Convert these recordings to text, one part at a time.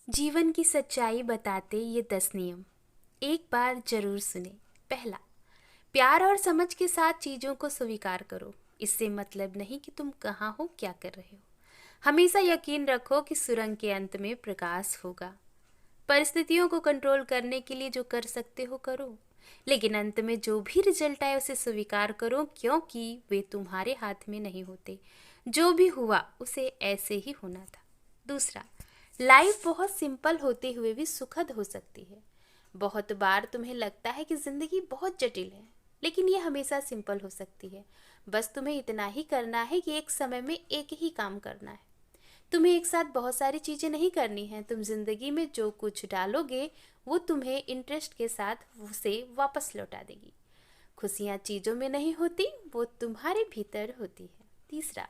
जीवन की सच्चाई बताते ये 10 नियम एक बार जरूर सुने। पहला, प्यार और समझ के साथ चीजों को स्वीकार करो। इससे मतलब नहीं कि तुम कहाँ हो, क्या कर रहे हो। हमेशा यकीन रखो कि सुरंग के अंत में प्रकाश होगा। परिस्थितियों को कंट्रोल करने के लिए जो कर सकते हो करो, लेकिन अंत में जो भी रिजल्ट आए उसे स्वीकार करो, क्योंकि वे तुम्हारे हाथ में नहीं होते। जो भी हुआ उसे ऐसे ही होना था। दूसरा, लाइफ बहुत सिंपल होते हुए भी सुखद हो सकती है। बहुत बार तुम्हें लगता है कि जिंदगी बहुत जटिल है, लेकिन ये हमेशा सिंपल हो सकती है। बस तुम्हें इतना ही करना है कि एक समय में एक ही काम करना है। तुम्हें एक साथ बहुत सारी चीजें नहीं करनी है। तुम जिंदगी में जो कुछ डालोगे वो तुम्हें इंटरेस्ट के साथ उसे वापस लौटा देगी। खुशियाँ चीजों में नहीं होती, वो तुम्हारे भीतर होती है। तीसरा,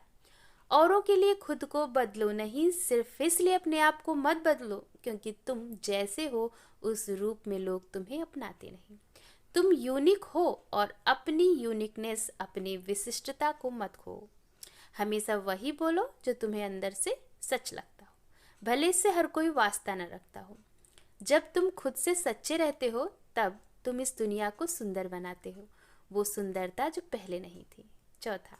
औरों के लिए खुद को बदलो नहीं, सिर्फ इसलिए अपने आप को मत बदलो क्योंकि तुम जैसे हो उस रूप में लोग तुम्हें अपनाते नहीं। तुम यूनिक हो और अपनी यूनिकनेस, अपनी विशिष्टता को मत खो। हमेशा वही बोलो जो तुम्हें अंदर से सच लगता हो, भले इससे हर कोई वास्ता न रखता हो। जब तुम खुद से सच्चे रहते हो तब तुम इस दुनिया को सुंदर बनाते हो, वो सुंदरता जो पहले नहीं थी। चौथा,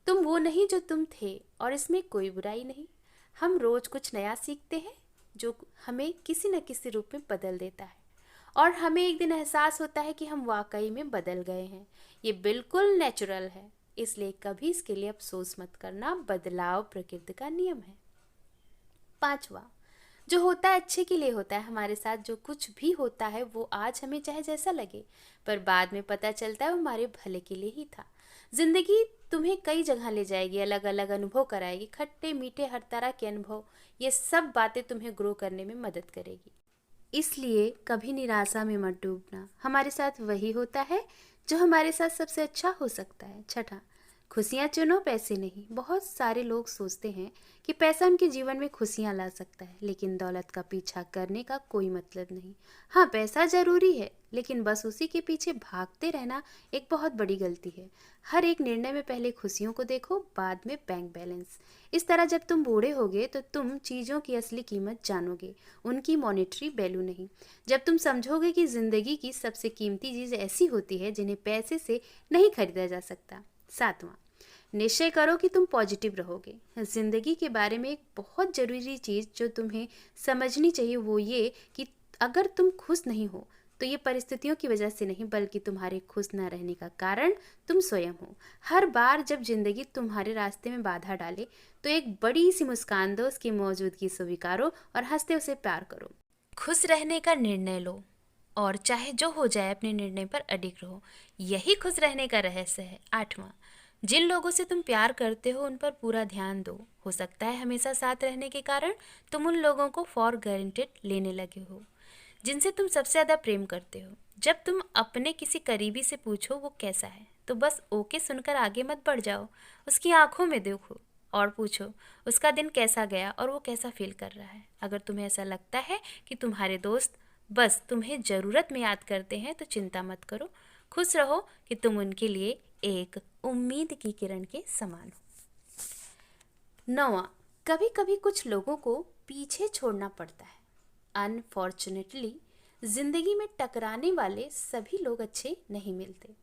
तुम वो नहीं जो तुम थे और इसमें कोई बुराई नहीं। हम रोज कुछ नया सीखते हैं जो हमें किसी न किसी रूप में बदल देता है, और हमें एक दिन एहसास होता है कि हम वाकई में बदल गए हैं। ये बिल्कुल नेचुरल है, इसलिए कभी इसके लिए अफसोस मत करना। बदलाव प्रकृति का नियम है। पांचवा, जो होता है अच्छे के लिए होता है। हमारे साथ जो कुछ भी होता है वो आज हमें चाहे जैसा लगे, पर बाद में पता चलता है वो हमारे भले के लिए ही था। जिंदगी तुम्हें कई जगह ले जाएगी, अलग अलग अनुभव कराएगी, खट्टे मीठे हर तरह के अनुभव। ये सब बातें तुम्हें ग्रो करने में मदद करेगी। इसलिए कभी निराशा में मत डूबना। हमारे साथ वही होता है जो हमारे साथ सबसे अच्छा हो सकता है। छठा, खुशियाँ चुनो, पैसे नहीं। बहुत सारे लोग सोचते हैं कि पैसा उनके जीवन में खुशियाँ ला सकता है, लेकिन दौलत का पीछा करने का कोई मतलब नहीं। हाँ, पैसा जरूरी है, लेकिन बस उसी के पीछे भागते रहना एक बहुत बड़ी गलती है। हर एक निर्णय में पहले खुशियों को देखो, बाद में बैंक बैलेंस। इस तरह जब तुम बूढ़े होगे तो तुम चीज़ों की असली कीमत जानोगे, उनकी मॉनेटरी वैल्यू नहीं। जब तुम समझोगे कि जिंदगी की सबसे कीमती चीज़ ऐसी होती है जिन्हें पैसे से नहीं खरीदा जा सकता। सातवां, निश्चय करो कि तुम पॉजिटिव रहोगे। जिंदगी के बारे में एक बहुत जरूरी चीज़ जो तुम्हें समझनी चाहिए वो ये कि अगर तुम खुश नहीं हो तो ये परिस्थितियों की वजह से नहीं, बल्कि तुम्हारे खुश न रहने का कारण तुम स्वयं हो। हर बार जब जिंदगी तुम्हारे रास्ते में बाधा डाले तो एक बड़ी सी मुस्कान दो, उसकी मौजूदगी स्वीकारो और हंसते उसे प्यार करो। खुश रहने का निर्णय लो और चाहे जो हो जाए अपने निर्णय पर अडिग रहो। यही खुश रहने का रहस्य है। आठवां, जिन लोगों से तुम प्यार करते हो उन पर पूरा ध्यान दो। हो सकता है हमेशा साथ रहने के कारण तुम उन लोगों को फॉर ग्रांटेड लेने लगे हो जिनसे तुम सबसे ज़्यादा प्रेम करते हो। जब तुम अपने किसी करीबी से पूछो वो कैसा है, तो बस ओके सुनकर आगे मत बढ़ जाओ। उसकी आंखों में देखो और पूछो उसका दिन कैसा गया और वो कैसा फील कर रहा है। अगर तुम्हें ऐसा लगता है कि तुम्हारे दोस्त बस तुम्हें ज़रूरत में याद करते हैं तो चिंता मत करो। खुश रहो कि तुम उनके लिए एक उम्मीद की किरण के समान हो। नौवां, कभी कभी कुछ लोगों को पीछे छोड़ना पड़ता है। अनफॉर्चुनेटली जिंदगी में टकराने वाले सभी लोग अच्छे नहीं मिलते।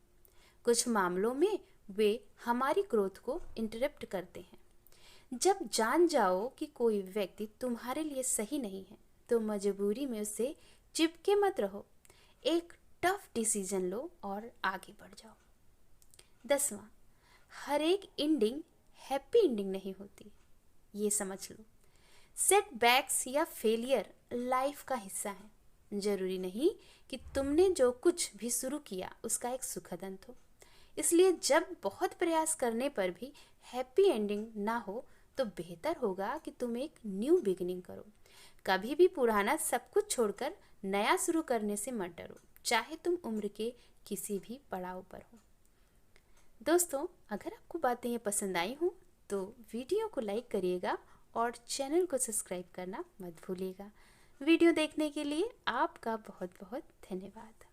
कुछ मामलों में वे हमारी ग्रोथ को इंटरप्ट करते हैं। जब जान जाओ कि कोई व्यक्ति तुम्हारे लिए सही नहीं है तो मजबूरी में उससे चिपके मत रहो। एक टफ डिसीजन लो और आगे बढ़ जाओ। 10वां, हर एक एंडिंग हैप्पी एंडिंग नहीं होती, ये समझ लो। सेटबैक्स या फेलियर लाइफ का हिस्सा है। जरूरी नहीं कि तुमने जो कुछ भी शुरू किया उसका एक सुखद अंत हो। इसलिए जब बहुत प्रयास करने पर भी हैप्पी एंडिंग ना हो तो बेहतर होगा कि तुम एक न्यू बिगिनिंग करो। कभी भी पुराना सब कुछ छोड़कर नया शुरू करने से मत डरो, चाहे तुम उम्र के किसी भी पड़ाव पर हो। दोस्तों, अगर आपको बातें ये पसंद आई हों तो वीडियो को लाइक करिएगा और चैनल को सब्सक्राइब करना मत भूलिएगा। वीडियो देखने के लिए आपका बहुत बहुत धन्यवाद।